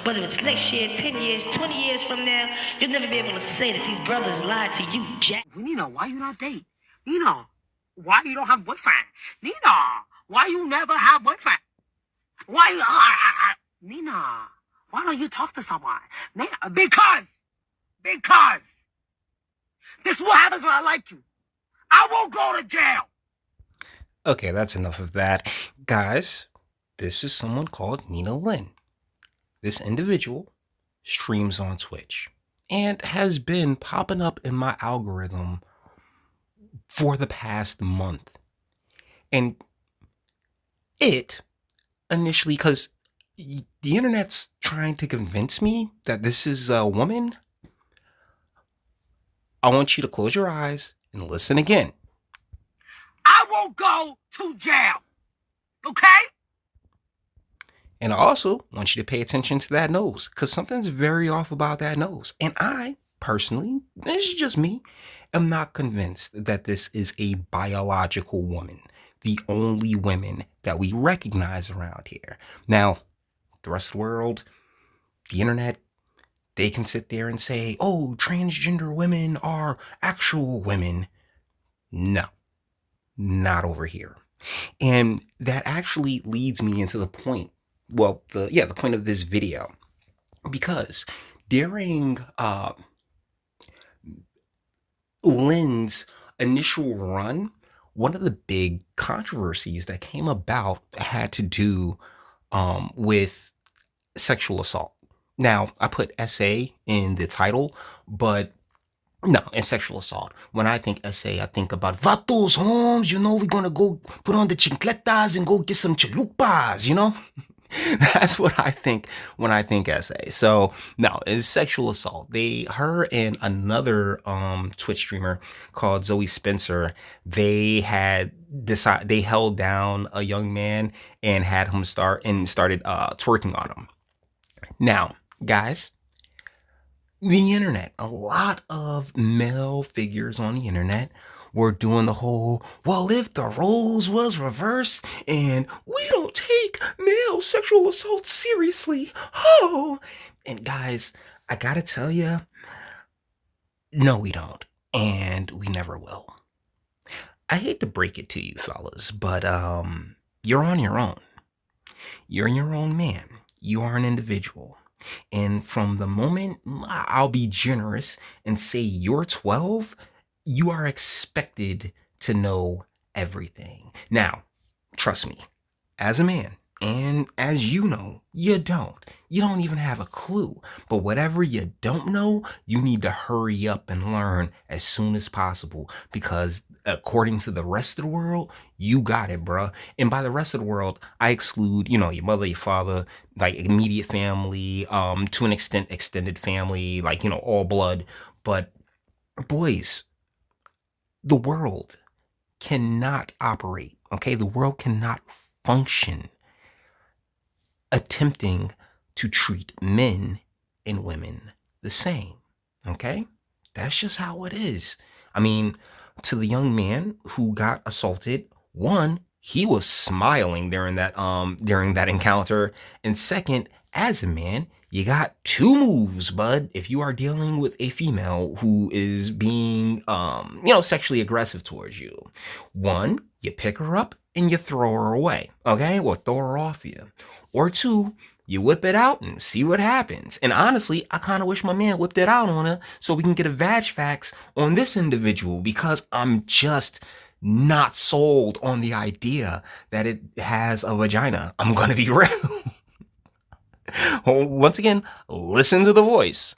whether it's next year, 10 years, 20 years from now, you'll never be able to say that these brothers lied to you, Jack. Nina, why you not date? Nina, why you don't have boyfriend? Nina, why you never have boyfriend? Why Nina, why don't you talk to someone? Nina, because this is what happens when I like you. I won't go to jail. Okay, that's enough of that. Guys, this is someone called Nina Lynn. This individual streams on Twitch and has been popping up in my algorithm for the past month. And it initially, because the internet's trying to convince me that this is a woman, I want you to close your eyes and listen again. I won't go to jail. Okay? And I also want you to pay attention to that nose, because something's very off about that nose. And I, personally, this is just me, am not convinced that this is a biological woman, the only women that we recognize around here. Now, the rest of the world, the internet, they can sit there and say, oh, transgender women are actual women. No, not over here. And that actually leads me into the point. Well, the point of this video, because during Lynn's initial run, one of the big controversies that came about had to do with sexual assault. Now, I put SA in the title, but no, it's sexual assault. When I think SA, I think about Vatos, Holmes, we're gonna go put on the chincletas and go get some chalupas, That's what I think when I think SA. So no, it's sexual assault. Her and another Twitch streamer called Zoe Spencer, they held down a young man and had him started twerking on him. Now, guys, the internet, a lot of male figures on the internet were doing the whole, well, if the roles was reversed and we don't take male sexual assault seriously, and guys, I gotta tell you, no, we don't, and we never will. I hate to break it to you fellas, but you're on your own. You're your own man. You are an individual. And from the moment I'll be generous and say you're 12, you are expected to know everything. Now, trust me, as a man, and as you know, you don't. You don't even have a clue. But whatever you don't know, you need to hurry up and learn as soon as possible, because according to the rest of the world, you got it, bruh. And by the rest of the world, I exclude, your mother, your father, like immediate family, to an extent, extended family, like, all blood. But boys, the world cannot operate, okay? The world cannot function attempting to treat men and women the same, okay? That's just how it is. I mean, to the young man who got assaulted, one, he was smiling during that encounter, and second, as a man, you got two moves, bud. If you are dealing with a female who is being, sexually aggressive towards you, one, you pick her up and you throw her away, okay? Or throw her off you. Or two, you whip it out and see what happens. And honestly, I kind of wish my man whipped it out on her so we can get a vag fax on this individual, because I'm just not sold on the idea that it has a vagina. I'm going to be real. Once again, listen to the voice.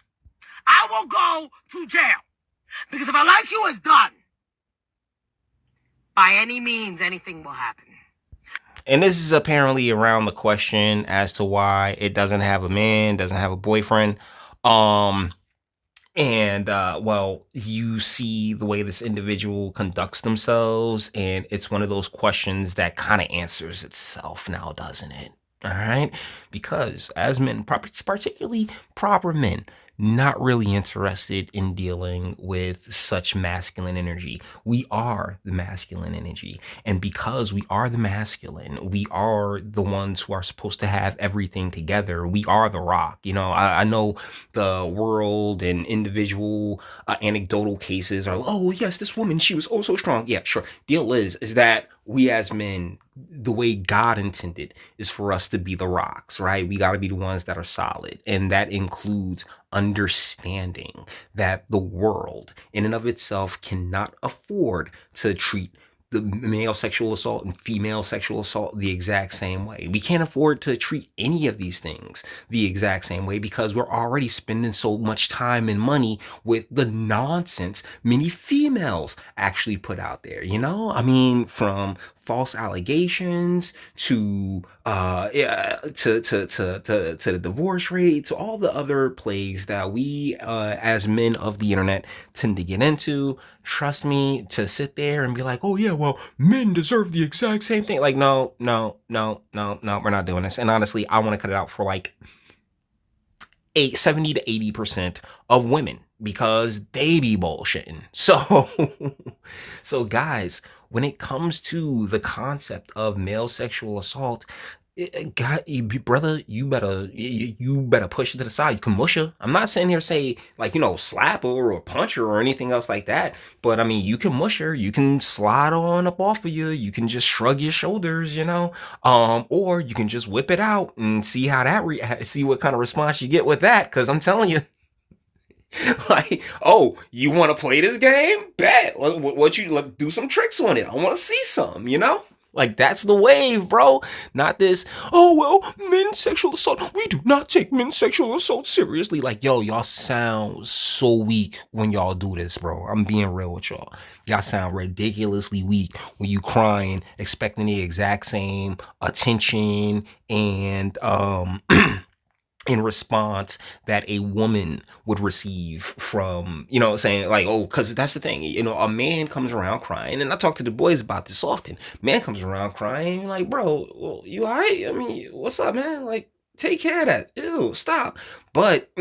I will go to jail. Because if I like you, it's done. By any means, anything will happen. And this is apparently around the question as to why it doesn't have a man, doesn't have a boyfriend. Well, you see the way this individual conducts themselves, and it's one of those questions that kind of answers itself now, doesn't it? All right. Because as men, particularly proper men, not really interested in dealing with such masculine energy. We are the masculine energy. And because we are the masculine, we are the ones who are supposed to have everything together. We are the rock. I know the world and individual anecdotal cases are, oh, yes, this woman, she was oh so strong. Yeah, sure. Deal is that we as men, the way God intended is for us to be the rocks, right? We got to be the ones that are solid. And that includes understanding that the world in and of itself cannot afford to treat the male sexual assault and female sexual assault the exact same way. We can't afford to treat any of these things the exact same way because we're already spending so much time and money with the nonsense many females actually put out there. I mean, from false allegations to yeah, to the divorce rate, to all the other plagues that we as men of the internet tend to get into. Trust me, to sit there and be like, oh yeah, well, men deserve the exact same thing. Like, no, no, no, no, no, we're not doing this. And honestly, I want to cut it out for like 70 to 80% of women because they be bullshitting. So guys, when it comes to the concept of male sexual assault, God, brother, you better push it to the side. You can mush her. I'm not sitting here say like slap her or punch her or anything else like that. But I mean, you can mush her. You can slide on up off of you. You can just shrug your shoulders, or you can just whip it out and see how see what kind of response you get with that. Because I'm telling you. Like, oh, you want to play this game? Bet. What you do some tricks on it? I want to see some, Like, that's the wave, bro. Not this, oh, well, men's sexual assault. We do not take men's sexual assault seriously. Like, yo, y'all sound so weak when y'all do this, bro. I'm being real with y'all. Y'all sound ridiculously weak when you crying, expecting the exact same attention and, in response that a woman would receive from, saying like, oh, because that's the thing, a man comes around crying, and I talk to the boys about this often. Man comes around crying, like, bro, well, you all right? I mean, what's up, man? Like, take care of that. Ew, stop. But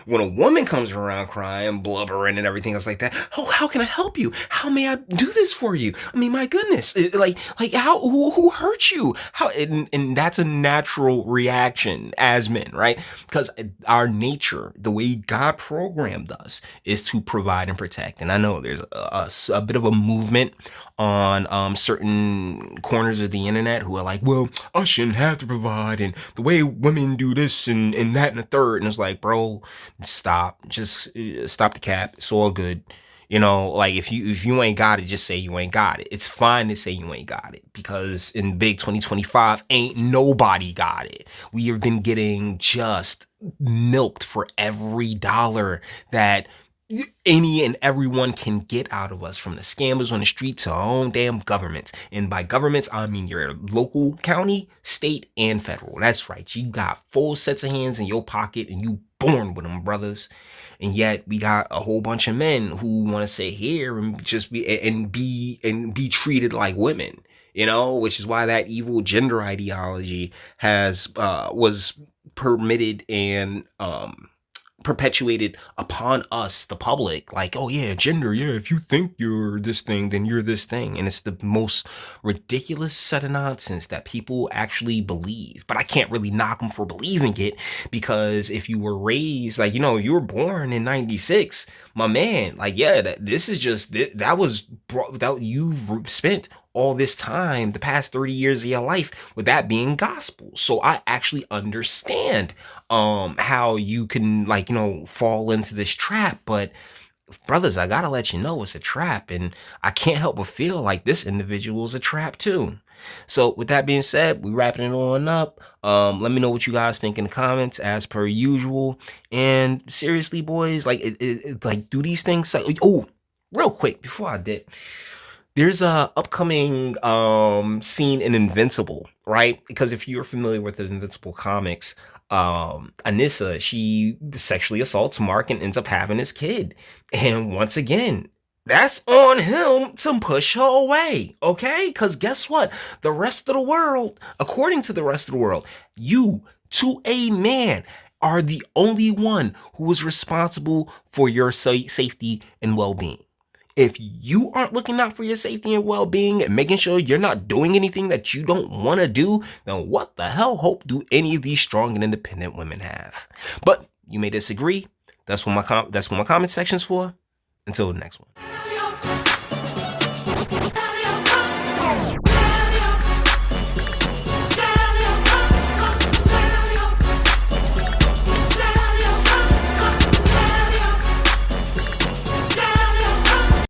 when a woman comes around crying, blubbering, and everything else like that, oh, how can I help you? How may I do this for you? I mean, my goodness, like how? Who hurt you? How? And that's a natural reaction as men, right? Because our nature, the way God programmed us, is to provide and protect. And I know there's a bit of a movement on certain corners of the internet who are like, well, I shouldn't have to provide, and the way women do this and that and the third. And it's like, bro, stop. Just stop the cap. It's all good. Like if you ain't got it, just say you ain't got it. It's fine to say you ain't got it because in big 2025, ain't nobody got it. We have been getting just milked for every dollar that any and everyone can get out of us, from the scammers on the street to our own damn governments. And by governments, I mean your local, county, state, and federal. That's right. You got full sets of hands in your pocket and you born with them, brothers. And yet we got a whole bunch of men who want to sit here and just be treated like women, which is why that evil gender ideology was permitted and perpetuated upon us, the public. Like, oh yeah, gender, yeah, if you think you're this thing, then you're this thing. And it's the most ridiculous set of nonsense that people actually believe. But I can't really knock them for believing it, because if you were raised, like, you were born in 96, my man, like, yeah, this is just, that you've spent all this time, the past 30 years of your life, with that being gospel. So I actually understand how you can, fall into this trap. But brothers, I gotta let you know it's a trap, and I can't help but feel like this individual is a trap too. So with that being said, we wrapping it on up. Let me know what you guys think in the comments, as per usual. And seriously, boys, like, do these things? Oh, real quick before I did. There's a upcoming scene in Invincible, right? Because if you're familiar with the Invincible comics, Anissa, she sexually assaults Mark and ends up having his kid. And once again, that's on him to push her away, okay? Because guess what? The rest of the world, according to the rest of the world, you, to a man, are the only one who is responsible for your safety and well-being. If you aren't looking out for your safety and well-being and making sure you're not doing anything that you don't want to do, then what the hell hope do any of these strong and independent women have? But you may disagree. That's what my comment section's for. Until the next one.